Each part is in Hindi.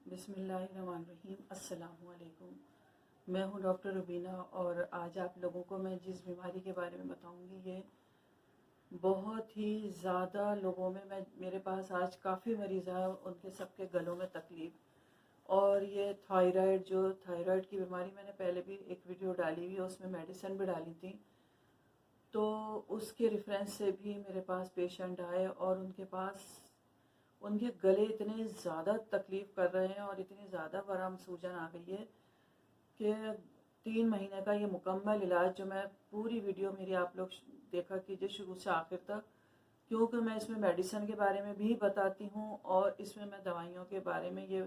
बिस्मिल्लाहिर्रहमानिर्रहीम। अस्सलामु अलैकुम। मैं हूं डॉक्टर रुबीना और आज आप लोगों को मैं जिस बीमारी के बारे में बताऊंगी ये बहुत ही ज़्यादा लोगों में मेरे पास आज काफ़ी मरीज़ आए, उनके सबके गलों में तकलीफ़। और ये थायराइड की बीमारी मैंने पहले भी एक वीडियो डाली हुई है, उसमें मेडिसिन भी डाली थी, तो उसके रेफरेंस से भी मेरे पास पेशेंट आए और उनके गले इतने ज़्यादा तकलीफ़ कर रहे हैं और इतनी ज़्यादा वरम सूजन आ गई है कि 3 महीने का ये मुकम्मल इलाज जो मैं पूरी वीडियो मेरी आप लोग देखा कीजिए शुरू से आखिर तक, क्योंकि मैं इसमें मेडिसिन के बारे में भी बताती हूँ और इसमें मैं दवाइयों के बारे में ये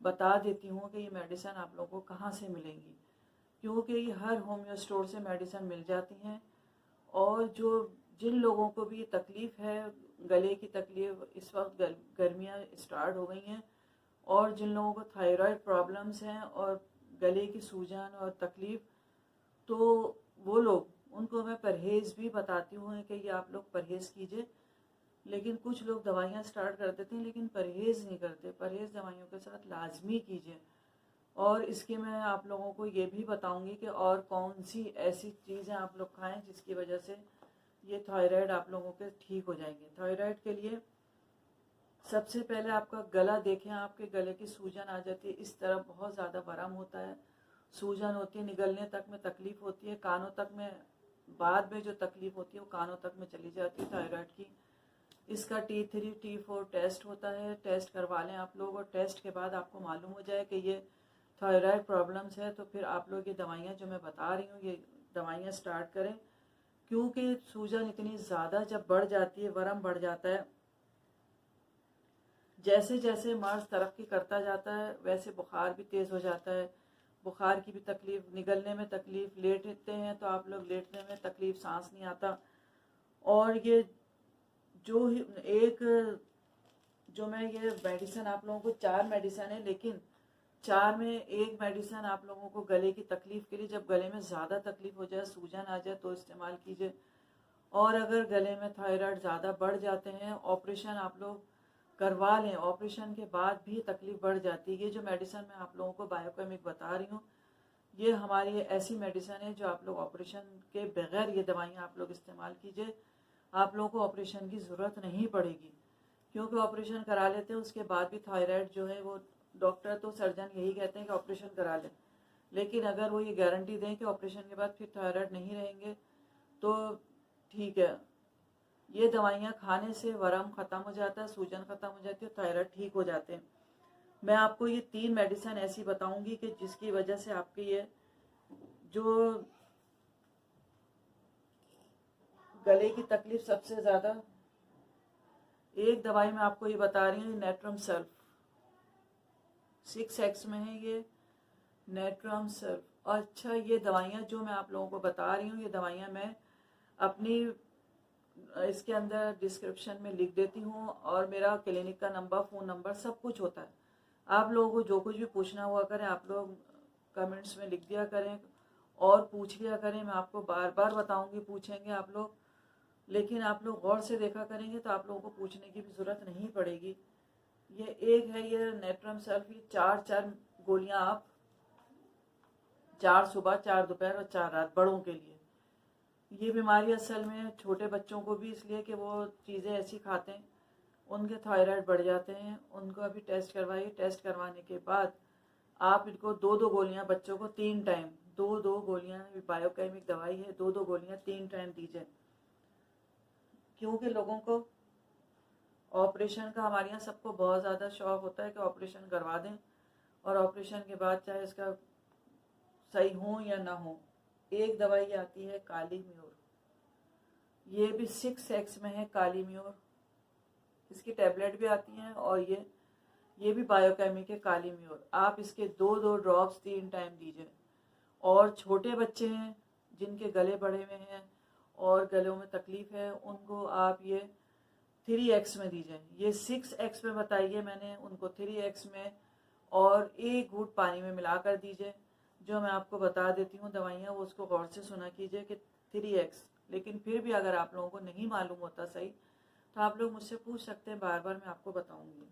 बता देती हूँ कि ये मेडिसिन आप लोगों को कहाँ से मिलेंगी, क्योंकि ये हर होम्यो स्टोर से मेडिसिन मिल जाती हैं। और जिन लोगों को भी तकलीफ़ है, गले की तकलीफ़, इस वक्त गर्मियाँ स्टार्ट हो गई हैं, और जिन लोगों को थायराइड प्रॉब्लम्स हैं और गले की सूजन और तकलीफ़, तो वो लोग उनको मैं परहेज़ भी बताती हूँ कि ये आप लोग परहेज़ कीजिए। लेकिन कुछ लोग दवाइयाँ स्टार्ट कर देते हैं लेकिन परहेज़ नहीं करते। परहेज़ दवाइयों के साथ लाजमी कीजिए। और इसके मैं आप लोगों को ये भी बताऊंगी कि और कौन सी ऐसी चीज़ें आप लोग खाएं जिसकी वजह से ये थायराइड आप लोगों के ठीक हो जाएंगे। थायराइड के लिए सबसे पहले आपका गला देखें, आपके गले की सूजन आ जाती है, इस तरफ बहुत ज़्यादा वरम होता है, सूजन होती है, निगलने तक में तकलीफ़ होती है, कानों तक में बाद में जो तकलीफ़ होती है वो कानों तक में चली जाती है थायराइड की। इसका T3 T4 टेस्ट होता है, टेस्ट करवा लें आप लोग, और टेस्ट के बाद आपको मालूम हो जाए कि ये थायराइड प्रॉब्लम्स है, तो फिर आप लोग ये दवाइयाँ जो मैं बता रही हूँ ये दवाइयाँ स्टार्ट करें। क्योंकि सूजन इतनी ज़्यादा जब बढ़ जाती है, वरम बढ़ जाता है, जैसे जैसे मर्ज तरक्की करता जाता है वैसे बुखार भी तेज़ हो जाता है, बुखार की भी तकलीफ़, निगलने में तकलीफ़, लेटते हैं तो आप लोग लेटने में तकलीफ़, सांस नहीं आता। और ये जो मैं ये मेडिसिन आप लोगों को 4 मेडिसिन है, लेकिन 4 में एक मेडिसिन आप लोगों को गले की तकलीफ़ के लिए, जब गले में ज़्यादा तकलीफ़ हो जाए, सूजन आ जाए तो इस्तेमाल कीजिए। और अगर गले में थायराइड ज़्यादा बढ़ जाते हैं, ऑपरेशन आप लोग करवा लें, ऑपरेशन के बाद भी तकलीफ़ बढ़ जाती है। ये जो मेडिसिन मैं आप लोगों को बायोकेमिक बता रही हूँ, ये हमारी ऐसी मेडिसिन है जो आप लोग ऑपरेशन के बगैर ये दवाइयाँ आप लोग इस्तेमाल कीजिए। आप लोगों को ऑपरेशन की ज़रूरत नहीं पड़ेगी, क्योंकि ऑपरेशन करा लेते हैं उसके बाद भी थायराइड जो है वो, डॉक्टर तो सर्जन यही कहते हैं कि ऑपरेशन करा लें, लेकिन अगर वो ये गारंटी दें कि ऑपरेशन के बाद फिर थायराइड नहीं रहेंगे तो ठीक है। ये दवाइयाँ खाने से वरम ख़त्म हो जाता है, सूजन ख़त्म हो जाती है, थायराइड ठीक हो जाते हैं। मैं आपको ये 3 मेडिसिन ऐसी बताऊंगी कि जिसकी वजह से आपकी ये जो गले की तकलीफ सबसे ज़्यादा, एक दवाई मैं आपको ये बता रही हूँ, नेट्रम सल्फ 6x में है ये नेट्रम सल्फ। अच्छा, ये दवाइयाँ जो मैं आप लोगों को बता रही हूँ, ये दवाइयाँ मैं अपनी इसके अंदर डिस्क्रिप्शन में लिख देती हूँ, और मेरा क्लिनिक का नंबर, फ़ोन नंबर, सब कुछ होता है। आप लोगों को जो कुछ भी पूछना हुआ करें आप लोग कमेंट्स में लिख दिया करें और पूछ लिया करें। मैं आपको बार बार बताऊंगी, पूछेंगे आप लोग, लेकिन आप लोग गौर से देखा करेंगे तो आप लोगों को पूछने की भी ज़रूरत नहीं पड़ेगी। ये एक है ये नेट्रम सल्फ, ये 4 गोलियां आप 4 सुबह, 4 दोपहर और 4 रात, बड़ों के लिए। ये बीमारी असल में छोटे बच्चों को भी, इसलिए कि वो चीज़ें ऐसी खाते हैं उनके थायराइड बढ़ जाते हैं। उनको अभी टेस्ट करवाइए, टेस्ट करवाने के बाद आप इनको 2-2 गोलियां बच्चों को 3 टाइम, 2-2 गोलियां, बायोकेमिक दवाई है, 2-2 गोलियां 3 टाइम दीजिए। क्योंकि लोगों को ऑपरेशन का, हमारे यहाँ सबको बहुत ज़्यादा शौक़ होता है कि ऑपरेशन करवा दें, और ऑपरेशन के बाद चाहे इसका सही हो या ना हो। एक दवाई आती है काली म्योर, ये भी 6x में है काली म्योर, इसकी टैबलेट भी आती हैं, और ये भी बायोकेमिक है काली म्योर। आप इसके 2-2 ड्रॉप्स 3 टाइम दीजिए। और छोटे बच्चे हैं जिनके गले बढ़े हुए हैं और गलों में तकलीफ़ है, उनको आप ये 3x में दीजिए। ये 6x में बताइए मैंने, उनको 3x में, और 1 घूंट पानी में मिलाकर दीजिए। जो मैं आपको बता देती हूँ दवाइयाँ, वो उसको गौर से सुना कीजिए कि 3x। लेकिन फिर भी अगर आप लोगों को नहीं मालूम होता सही तो आप लोग मुझसे पूछ सकते हैं, बार बार मैं आपको बताऊँगी।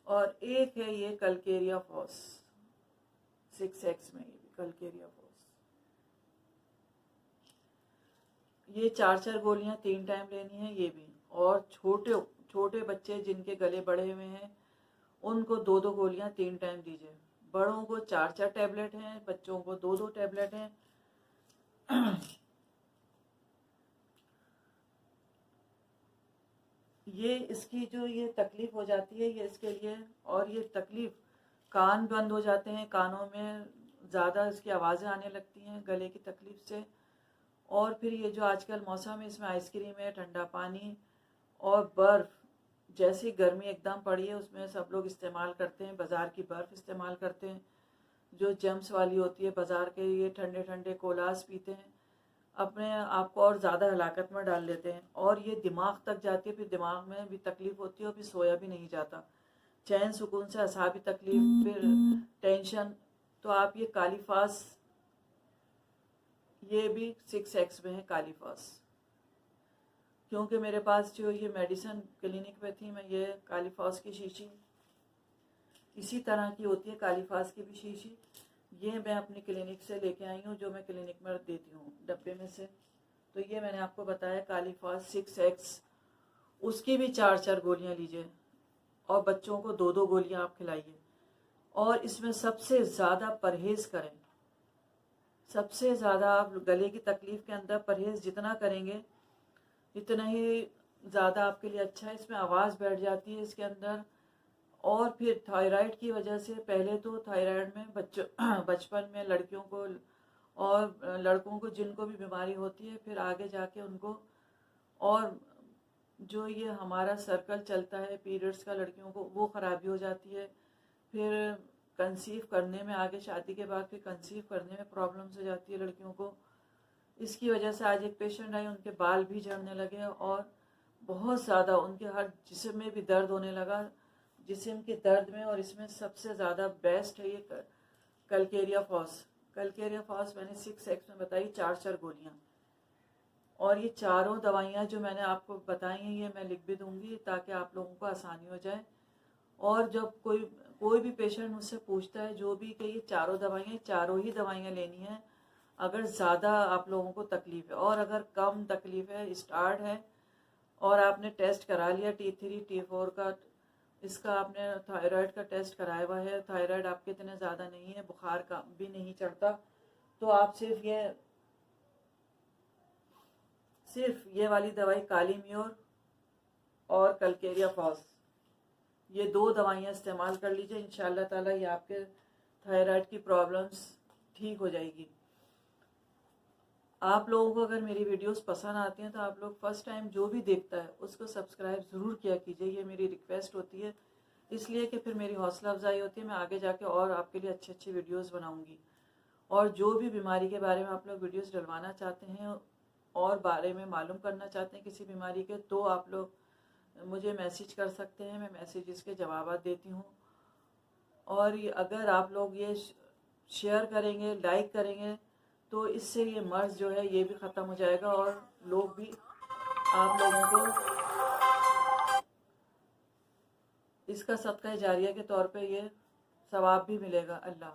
और एक है ये कलकेरिया फॉस 6X में, ये कलकेरिया फॉस। ये 4 गोलियां 3 टाइम लेनी है ये भी। और छोटे छोटे बच्चे जिनके गले बढ़े हुए हैं उनको 2 गोलियां 3 टाइम दीजिए। बड़ों को 4 टैबलेट हैं, बच्चों को 2 टैबलेट हैं। ये इसकी जो ये तकलीफ हो जाती है ये इसके लिए, और ये तकलीफ कान बंद हो जाते हैं, कानों में ज़्यादा इसकी आवाज़ें आने लगती हैं गले की तकलीफ से। और फिर ये जो आजकल मौसम है इसमें आइसक्रीम है, ठंडा पानी और बर्फ़, जैसी गर्मी एकदम पड़ी है उसमें सब लोग इस्तेमाल करते हैं, बाज़ार की बर्फ़ इस्तेमाल करते हैं जो जम्स वाली होती है बाज़ार के। ये ठंडे ठंडे कोलास पीते हैं, अपने आप को और ज़्यादा हलाकत में डाल लेते हैं। और ये दिमाग तक जाती है, फिर दिमाग में भी तकलीफ़ होती है और फिर सोया भी नहीं जाता, चैन सुकून से असाबी तकलीफ, फिर टेंशन। तो आप ये कालीफास, ये भी 6X में है कालीफास। क्योंकि मेरे पास जो ये मेडिसिन क्लिनिक पे थी, मैं ये कालीफास की शीशी इसी तरह की होती है, कालीफास की भी शीशी, ये मैं अपनी क्लिनिक से लेके आई हूँ, जो मैं क्लिनिक में देती हूँ डब्बे में से। तो ये मैंने आपको बताया कालीफास 6X, उसकी भी 4 गोलियाँ लीजिए और बच्चों को 2 गोलियाँ आप खिलाइए। और इसमें सबसे ज़्यादा परहेज़ करें, सबसे ज़्यादा आप गले की तकलीफ़ के अंदर परहेज़ जितना करेंगे इतना ही ज़्यादा आपके लिए अच्छा है। इसमें आवाज़ बैठ जाती है इसके अंदर। और फिर थायराइड की वजह से, पहले तो थायराइड में बचपन में लड़कियों को और लड़कों को जिनको भी बीमारी होती है, फिर आगे जाके उनको, और जो ये हमारा सर्कल चलता है पीरियड्स का लड़कियों को, वो ख़राबी हो जाती है। फिर कंसीव करने में, आगे शादी के बाद फिर कंसीव करने में प्रॉब्लम्स हो जाती है लड़कियों को। इसकी वजह से आज एक पेशेंट आई, उनके बाल भी झड़ने लगे और बहुत ज़्यादा उनके हर जिस्म में भी दर्द होने लगा, जिस्म के दर्द में। और इसमें सबसे ज़्यादा बेस्ट है ये कलकेरिया फॉस। कलकेरिया फॉस मैंने 6X में बताई, 4 गोलियाँ। और ये चारों दवाइयाँ जो मैंने आपको बताई हैं ये मैं लिख भी दूँगी ताकि आप लोगों को आसानी हो जाए। और जब कोई भी पेशेंट मुझसे पूछता है जो भी, कि ये चारों दवाइयाँ, चारों ही दवाइयाँ लेनी है अगर ज़्यादा आप लोगों को तकलीफ़ है। और अगर कम तकलीफ़ है, स्टार्ट है, और आपने टेस्ट करा लिया T3 T4 का, इसका आपने थायराइड का टेस्ट कराया हुआ है, थायराइड आपके इतने ज़्यादा नहीं है, बुखार का भी नहीं चढ़ता, तो आप सिर्फ ये वाली दवाई काली म्योर और कलकेरिया फॉस, ये 2 दवाइयाँ इस्तेमाल कर लीजिए। इंशाल्लाह ताला ये आपके थायराइड की प्रॉब्लम्स ठीक हो जाएगी। आप लोगों को अगर मेरी वीडियोस पसंद आती हैं तो आप लोग फर्स्ट टाइम जो भी देखता है उसको सब्सक्राइब ज़रूर किया कीजिए, ये मेरी रिक्वेस्ट होती है, इसलिए कि फिर मेरी हौसला अफजाई होती है, मैं आगे जाके और आपके लिए अच्छी अच्छी वीडियोस बनाऊंगी। और जो भी बीमारी के बारे में आप लोग वीडियोस डलवाना चाहते हैं और बारे में मालूम करना चाहते हैं किसी बीमारी के, तो आप लोग मुझे मैसेज कर सकते हैं, मैं मैसेजेस के जवाब देती हूँ। और अगर आप लोग ये शेयर करेंगे, लाइक करेंगे, तो इससे ये मर्ज़ जो है ये भी ख़त्म हो जाएगा और लोग भी, आप लोगों को इसका सदका जारिया के तौर पे ये सवाब भी मिलेगा। अल्लाह।